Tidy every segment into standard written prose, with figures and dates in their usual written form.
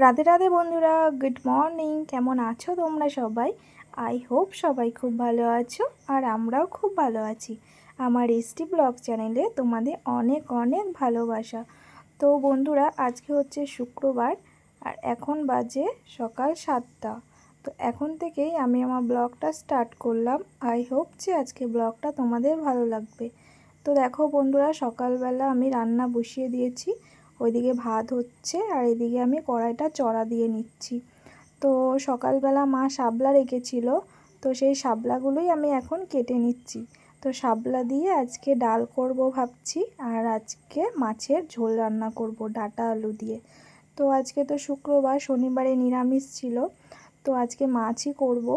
রাধে রাধে বন্ধুরা, good morning. কেমন আছো তোমরা সবাই? আই হোপ সবাই খুব ভালো আছো, আর আমরাও খুব ভালো আছি। আমার এসটি ব্লগ চ্যানেলে তোমাদের অনেক অনেক ভালোবাসা। তো বন্ধুরা, আজকে হচ্ছে শুক্রবার, আর এখন বাজে সকাল 7টা। তো এখন থেকেই আমি আমার ব্লগটা স্টার্ট করলাম। আই হোপ যে আজকে ব্লগটা তোমাদের ভালো লাগবে। তো দেখো বন্ধুরা, সকালবেলা আমি রান্না বসিয়ে দিয়েছি। ওইদিকে ভাত হচ্ছে, আর এদিকে আমি কড়াইটা চড়া দিয়ে নিচ্ছি। তো সকালবেলা মা শাপলা রেখেছিল, তো সেই শাপলাগুলোই আমি এখন কেটে নিচ্ছি। তো শাপলা দিয়ে আজকে ডাল করব ভাবছি, আর আজকে মাছের ঝোল রান্না করব ডাঁটা আলু দিয়ে। তো আজকে তো শুক্রবার, শনিবারে নিরামিষ ছিল, তো আজকে মাছই করব।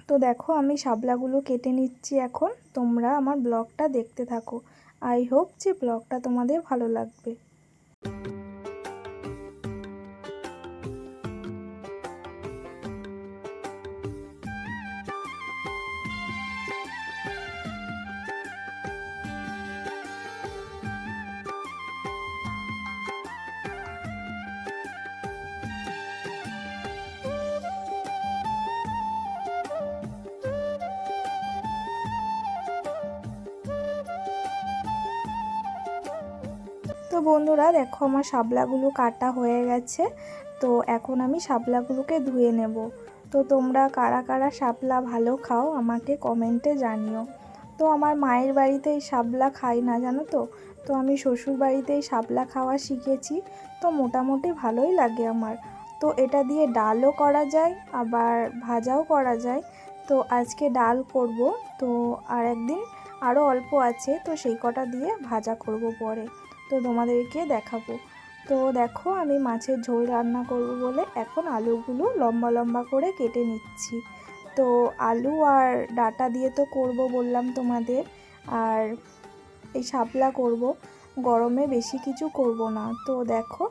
তো দেখো আমি শাপলাগুলো কেটে নিচ্ছি এখন। তোমরা আমার ব্লগটা দেখতে থাকো। আই হোপ যে ব্লগটা তোমাদের ভালো লাগবে। তো বন্ধুরা দেখো, আমার শাপলাগুলো কাটা হয়ে গেছে। তো এখন আমি শাপলাগুলোকে ধুয়ে নেব। তো তোমরা কারা কারা শাপলা ভালো খাও আমাকে কমেন্টে জানিও। তো আমার মায়ের বাড়িতে এই শাপলা খাই না, জানো তো। তো আমি শ্বশুর বাড়িতে এই শাপলা খাওয়া শিখেছি। তো মোটামুটি ভালোই লাগে আমার। তো এটা দিয়ে ডালও করা যায়, আবার ভাজাও করা যায়। তো আজকে ডাল করব। তো আর একদিন আরও অল্প আছে, তো সেই কটা দিয়ে ভাজা করব পরে। তো তোমাদেরকে দেখাবো। তো দেখো আমি মাছের ঝোল রান্না করব বলে এখন আলুগুলো লম্বা লম্বা করে কেটে নিচ্ছি। তো আলু আর ডাঁটা দিয়ে তো করব বললাম তোমাদের, আর এই শাপলা করব। গরমে বেশি কিছু করব না। তো দেখো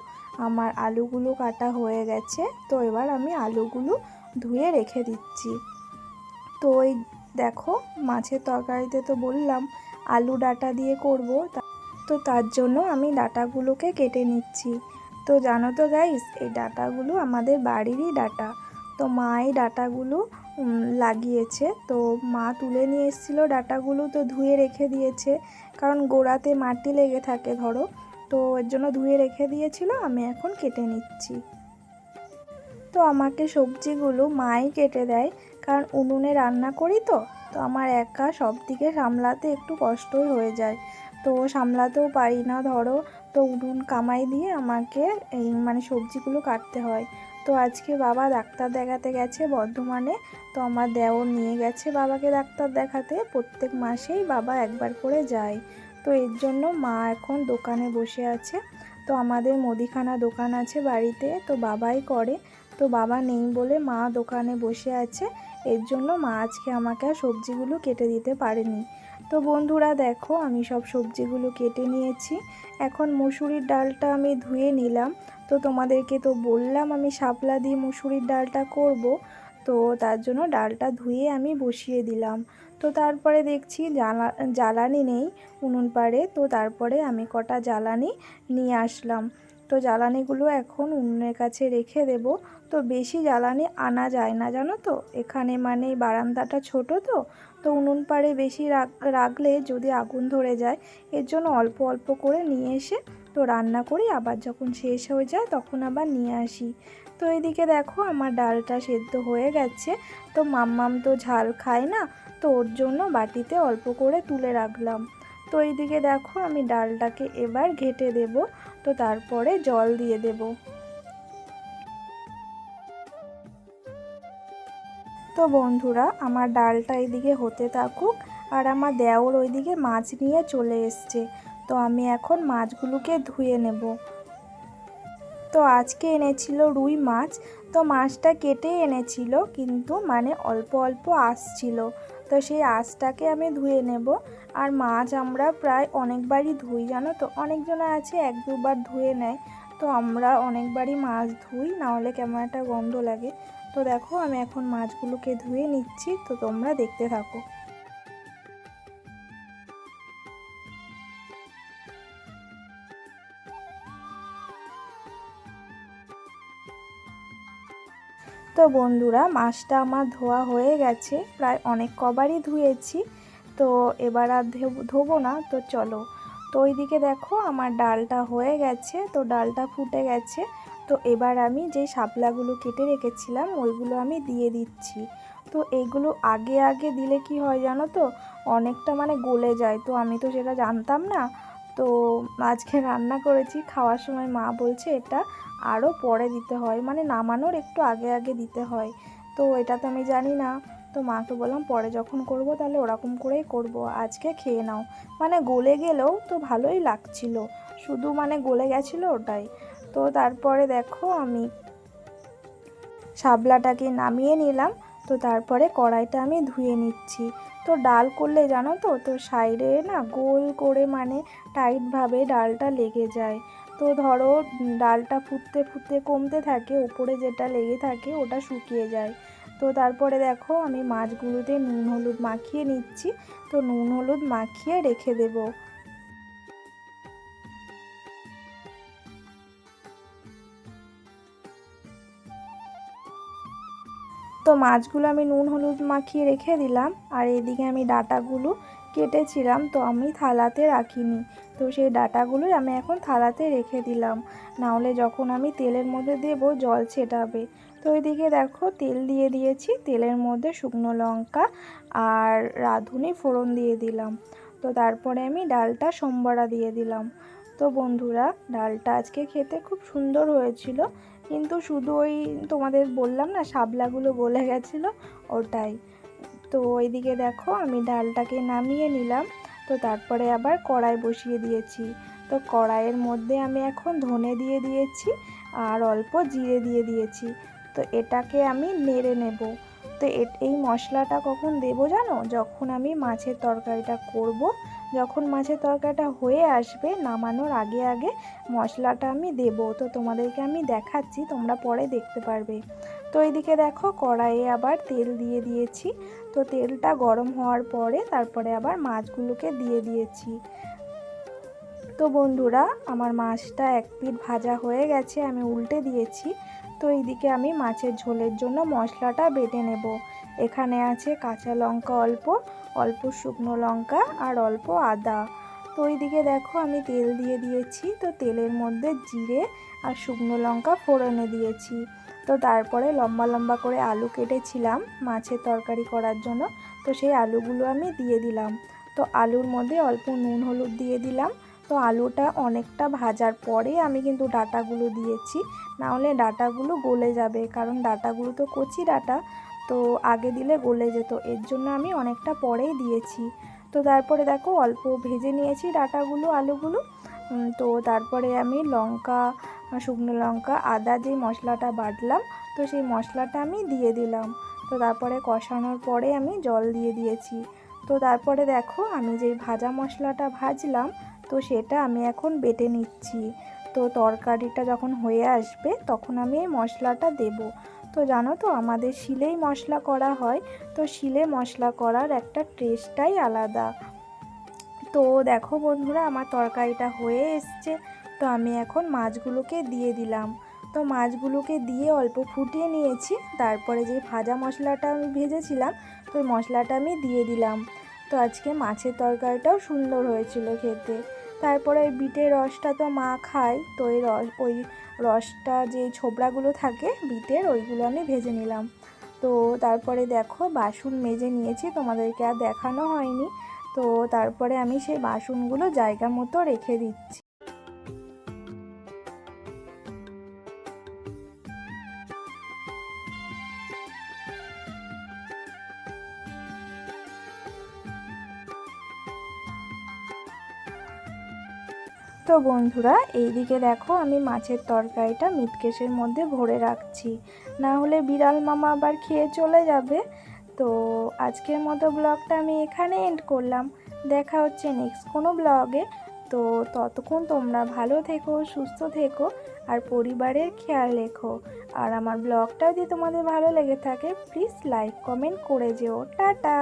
আমার আলুগুলো কাটা হয়ে গেছে। তো এবার আমি আলুগুলো ধুয়ে রেখে দিচ্ছি। তো এই দেখো, মাছের তরকারিতে তো বললাম আলু ডাঁটা দিয়ে করব, তো তার জন্য আমি ডাঁটাগুলোকে কেটে নিচ্ছি। তো জানো তো গাইস, এই ডাঁটাগুলো আমাদের বাড়িরই ডাঁটা। তো মা এই ডাঁটাগুলো লাগিয়েছে। তো মা তুলে নিয়ে এসেছিলো ডাঁটাগুলো, তো ধুয়ে রেখে দিয়েছে, কারণ গোড়াতে মাটি লেগে থাকে ধরো। তো এর জন্য ধুয়ে রেখে দিয়েছিল, আমি এখন কেটে নিচ্ছি। তো আমাকে সবজিগুলো মাই কেটে দেয়, কারণ উনুনে রান্না করি। তো তো আমার একা সব দিকে সামলাতে একটু কষ্টই হয়ে যায়। তো সামলাতেও পারি না ধরো। তো উনুন কামাই দিয়ে আমাকে এই সবজিগুলো কাটতে হয়। তো আজকে বাবা ডাক্তার দেখাতে গেছে বর্ধমানে। তো আমার দেওর নিয়ে গেছে বাবাকে ডাক্তার দেখাতে। প্রত্যেক মাসেই বাবা একবার করে যায়। তো এর জন্য মা এখন দোকানে বসে আছে। তো আমাদের মুদিখানা দোকান আছে বাড়িতে, তো বাবাই করে। তো বাবা নেই বলে মা দোকানে বসে আছে। এর জন্য মা আজকে আমাকে আর সবজিগুলো কেটে দিতে পারেনি। তো বন্ধুরা দেখো, আমি সব সবজিগুলো কেটে নিয়েছি। এখন মুসুরির ডালটা আমি ধুয়ে নিলাম। তো তোমাদেরকে তো বললাম আমি শাপলা দিয়ে মুসুরির ডালটা করব। তো তার জন্য ডালটা ধুয়ে আমি বসিয়ে দিলাম। তো তারপরে দেখছি জ্বালানি নেই উনুন পাড়ে। তো তারপরে আমি কটা জ্বালানি নিয়ে আসলাম। তো জ্বালানিগুলো এখন উনুনের কাছে রেখে দেব। তো বেশি জ্বালানি আনা যায় না, জানো তো। এখানে বারান্দাটা ছোট। তো তো উনুন পাড়ে বেশি রাখলে যদি আগুন ধরে যায়, এর জন্য অল্প অল্প করে নিয়ে এসে তো রান্না করি, আবার যখন শেষ হয়ে যায় তখন আবার নিয়ে আসি। তো এদিকে দেখো আমার ডালটা সেদ্ধ হয়ে গেছে। তো মাম্মাম তো ঝাল খায় না, তো ওর জন্য বাটিতে অল্প করে তুলে রাখলাম। তো এইদিকে দেখো আমি ডালটাকে এবার ঘেঁটে দেব। তো তারপরে জল দিয়ে দেব। তো বন্ধুরা, আমার ডালটা এইদিকে হতে থাকুক, আর আমার দেওর ওইদিকে মাছ নিয়ে চলে এসছে। তো আমি এখন মাছগুলোকে ধুয়ে নেব। তো আজকে এনেছিল রুই মাছ। তো মাছটা কেটে এনেছিল, কিন্তু অল্প অল্প আঁশ ছিল। তো সেই আঁশটাকে আমি ধুয়ে নেব। আর মাছ আমরা প্রায় অনেকবারই ধুই, জানো তো। অনেকজনা আছে এক দুবার ধুয়ে নেয়, তো আমরা অনেকবারই মাছ ধুই, নাহলে কেমন একটা গন্ধ লাগে। তো দেখো আমি এখন মাছগুলোকে ধুয়ে নিচ্ছি, তো তোমরা দেখতে থাকো। তো বন্ধুরা মাছটা আমার ধোয়া হয়ে গেছে, প্রায় অনেক কবারই ধুয়েছি। তো এবার আর ধোবো না, তো চলো। তো ওইদিকে দেখো আমার ডালটা হয়ে গেছে, তো ডালটা ফুটে গেছে। তো এবার আমি যে শাপলাগুলো কেটে রেখেছিলাম ওইগুলো আমি দিয়ে দিচ্ছি। তো এইগুলো আগে আগে দিলে কি হয় জানো তো, অনেকটা মানে গলে যায়, তো আমি তো সেটা জানতাম না। তো আজকে রান্না করেছি, খাওয়ার সময় মা বলছে এটা আরও পরে দিতে হয়, মানে নামানোর একটু আগে আগে দিতে হয়। তো এটা তো আমি জানি না। তো মাকে বললাম পরে যখন করব তাহলে ওরকম করেই করব, আজকে খেয়ে নাও। মানে গলে গেলেও তো ভালোই লাগছিল, শুধু মানে গলে গেছিলো ওটাই। তো তারপরে দেখো আমি শাপলাটাকে নামিয়ে নিলাম। তো তারপরে কড়াইটা আমি ধুয়ে নিচ্ছি। তো ডাল করলে জানো তো, তো সাইডে না গোল করে মানে টাইটভাবে ডালটা লেগে যায়। তো ধরো ডালটা ফুটতে ফুটতে কমতে থাকে, উপরে যেটা লেগে থাকে ওটা শুকিয়ে যায়। তো তারপরে দেখো আমি মাছগুলোতে নুন হলুদ মাখিয়ে নিচ্ছি। তো নুন হলুদ মাখিয়ে রেখে দেবো। তো মাছগুলো আমি নুন হলুদ মাখিয়ে রেখে দিলাম। আর এদিকে আমি ডাঁটাগুলো কেটেছিলাম, তো আমি থালাতে রাখিনি। তো সেই ডাঁটাগুলোই আমি এখন থালাতে রেখে দিলাম, নাহলে যখন আমি তেলের মধ্যে দেব জল ছেটাবে। তো ওইদিকে দেখো তেল দিয়ে দিয়েছি, তেলের মধ্যে শুকনো লঙ্কা আর রাঁধুনি ফোড়ন দিয়ে দিলাম। তো তারপরে আমি ডালটা সম্বরা দিয়ে দিলাম। তো বন্ধুরা ডালটা আজকে খেতে খুব সুন্দর হয়েছিল, কিন্তু শুধু ওই তোমাদের বললাম না শাপলাগুলো গলে গেছিলো ওটাই। তো ওইদিকে দেখো আমি ডালটাকে নামিয়ে নিলাম। তো তারপরে আবার কড়াই বসিয়ে দিয়েছি। তো কড়াইয়ের মধ্যে আমি এখন ধনে দিয়ে দিয়েছি আর অল্প জিরে দিয়ে দিয়েছি। তো এটাকে আমি নেড়ে নেব। তো এই মশলাটা কখন দেবো জানো, যখন আমি মাছের তরকারিটা করব, যখন মাছের তরকারিটা হয়ে আসবে নামানোর আগে আগে মশলাটা আমি দেব। তো তোমাদেরকে আমি দেখাচ্ছি, তোমরা পরে দেখতে পারবে। তো এইদিকে দেখো কড়াইয়ে আবার তেল দিয়ে দিয়েছি। তো তেলটা গরম হওয়ার পরে তারপরে আবার মাছগুলোকে দিয়ে দিয়েছি। তো বন্ধুরা আমার মাছটা এক পিঠ ভাজা হয়ে গেছে, আমি উল্টে দিয়েছি। তো এইদিকে আমি মাছের ঝোলের জন্য মশলাটা বেটে নেব। এখানে আছে কাঁচা লঙ্কা অল্প, অল্প শুকনো লঙ্কা আর অল্প আদা। তো এইদিকে দেখো আমি তেল দিয়ে দিয়েছি। তো তেলের মধ্যে জিরে আর শুকনো লঙ্কা ফোড়নে দিয়েছি। তো তারপরে লম্বা লম্বা করে আলু কেটেছিলাম মাছের তরকারি করার জন্য, তো সেই আলুগুলো আমি দিয়ে দিলাম। তো আলুর মধ্যে অল্প নুন হলুদ দিয়ে দিলাম। তো আলুটা অনেকটা ভাজার পরে আমি কিন্তু ডাঁটাগুলো দিয়েছি, নাহলে ডাঁটাগুলো গলে যাবে, কারণ ডাঁটাগুলো তো কচি ডাঁটা, তো আগে দিলে গলে যেত, এর জন্য আমি অনেকটা পরেই দিয়েছি। তো তারপরে দেখো অল্প ভেজে নিয়েছি ডাঁটাগুলো আলুগুলো। তো তারপরে আমি লঙ্কা, শুকনো লঙ্কা, আদা যে মশলাটা বাটলাম, তো সেই মশলাটা আমি দিয়ে দিলাম। তো তারপরে কষানোর পরে আমি জল দিয়ে দিয়েছি। তো তারপরে দেখো আমি যেই ভাজা মশলাটা ভাজলাম, তো সেটা আমি এখন বেটে নিচ্ছি। তো তরকারিটা যখন হয়ে আসবে তখন আমি এই মশলাটা দেব। তো জানো তো আমাদের শিলেই মশলা করা হয়, তো শিলে মশলা করার একটা টেস্টটাই আলাদা। তো দেখো বন্ধুরা আমার তরকারিটা হয়ে এসছে। তো আমি এখন মাছগুলোকে দিয়ে দিলাম। তো মাছগুলোকে দিয়ে অল্প ফুটিয়ে নিয়েছি। তারপরে যে ভাজা মশলাটা আমি ভেজেছিলাম, তো ওই মশলাটা আমি দিয়ে দিলাম। তো আজকে মাছের তরকারিটাও সুন্দর হয়েছিল খেতে। তারপরে ওই বিটের রসটা তো মা খায়, তো ওই রসটা যে ছোবড়াগুলো থাকে বিটের, ওইগুলো আমি ভেজে নিলাম। তো তারপরে দেখো বাসন মেজে নিয়েছি, তোমাদেরকে আর দেখানো হয়নি। তো তারপরে আমি সেই বাসনগুলো জায়গা মতো রেখে দিচ্ছি। তো বন্ধুরা এইদিকে দেখো আমি মাছের তরকারিটা মিটকেসের মধ্যে ভরে রাখছি, না হলে বিড়াল মামা আবার খেয়ে চলে যাবে। তো আজকের মতো ব্লগটা আমি এখানে এন্ড করলাম। দেখা হচ্ছে নেক্সট কোনো ব্লগে। তো ততক্ষণ তোমরা ভালো থেকো, সুস্থ থেকো আর পরিবারের খেয়াল রেখো। আর আমার ব্লগটা যদি তোমাদের ভালো লেগে থাকে প্লিজ লাইক কমেন্ট করে যেও। টাটা।